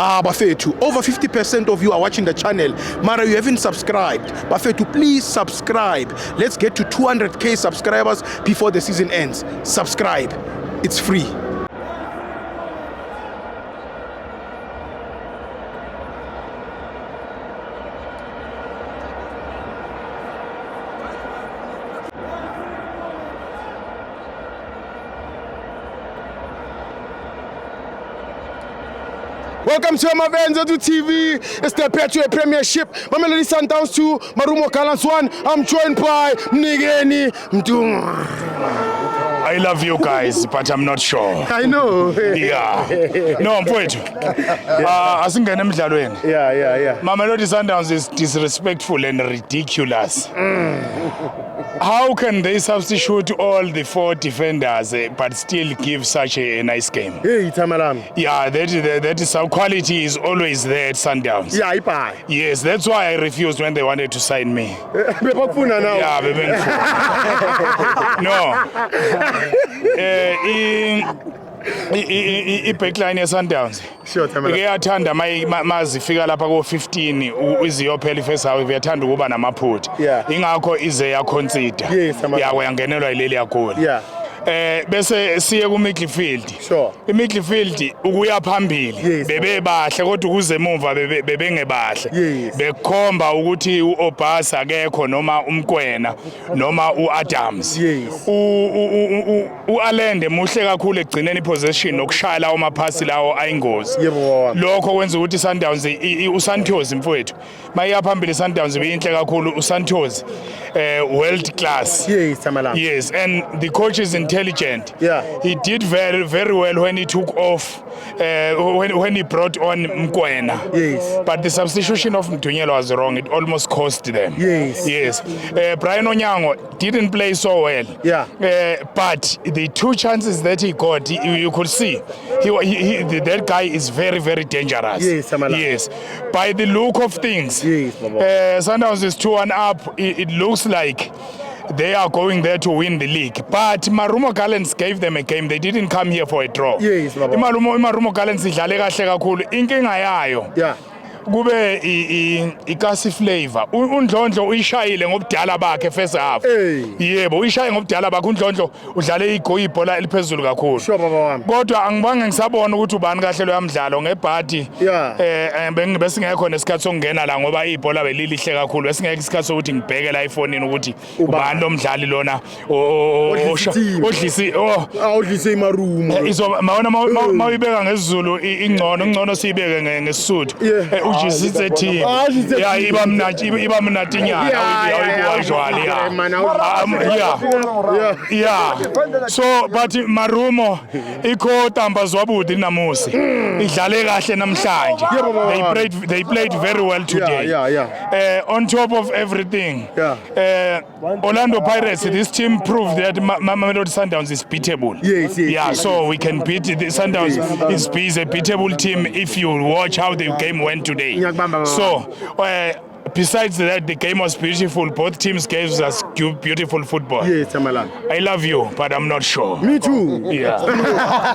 Bafethu, over 50% of you are watching the channel. Mara, you haven't subscribed. Bafethu, please subscribe. Let's get to 200k subscribers before the season ends. Subscribe. It's free. Welcome to Mavenza to TV. It's the Petro Premiership. Mamelodi Sundowns 2, Marumo Gallants 1. I'm joined by Mnigeni Mdunga. I love you guys, but I'm not sure. I know. Yeah. No, mfowethu. Asingene emidlalweni. Yeah. Mamelodi Sundowns is disrespectful and ridiculous. How can they substitute all the 4 defenders but still give such a nice game? Hey, Tamalam. Yeah, that is how quality is always there at Sundowns. Yeah, Ipa. Yes, that's why I refused when they wanted to sign me. Bebafuna now. Yeah, no. I-backline ye-Sundowns iyathanda mazifika lapha ko-15 iziyophela ifirst half iyathanda ukuba namaphutha ingakho ize yaconsider yangenelwa yileli yagoli bese siye ku-midfield i-midfield ukuya phambili bebebahle kodwa ukuze emuva bebengebahle bekhomba ukuthi u-Obasa akekho noma uMkwena noma u-Adams u-Allende muhle kakhulu ekugcineni ipossession nokushaya lawo maphasi lawo ayingozi lokho kwenza ukuthi Sundowns uSantos mfowethu mayiya phambili Sundowns beyinhle kakhulu uSantos world class yes and the coach is intelligent. He did very well when he took off when he brought on Mkwena. But the substitution of Mdunyelo was wrong. It almost cost them. Brian Onyango didn't play so well. But the 2 chances that he got, you could see that guy is very dangerous. Yes. By the look of things, Sundowns is 2-1 up. It looks like they are going there to win the league. But Marumo Gallants gave them a game. They didn't come here for a draw. Marumo Gallants idlale kahle kakhulu. Inkinga yayo kube ikasi flavor uNdlondlo uyishayile ngobudala bakhe first half yebo uyishaye ngobudala bakhe uNdlondlo udlale ibhola eliphezulu kakhulu kodwa angibange ngisabona ukuthi ubani kahle lo yamdlalo ngebhadi besingekho nesikhathi sokungena la ngoba ibhola belilihle kakhulu besingekho isikhathi sokuthi ngibheke la ifonini ukuthi ubani lo mdlali lona odlise imarumo izobona mawuyibeka ngesiZulu ingcono siyibeke ngesisuthu ujisitse team iba mnatinyana awuyibuyajwali so but Marumo ikhotamba zwabuti namusi idlale kahle namhlanje they played very well today on top of everything Orlando Pirates, this team proved that Mamelodi Sundowns is beatable. So we can beat the Sundowns is a beatable team if you watch how the game went today. So besides that, the game was beautiful. Both teams gave us beautiful football. I love you, but I'm not sure. Me too. Yeah.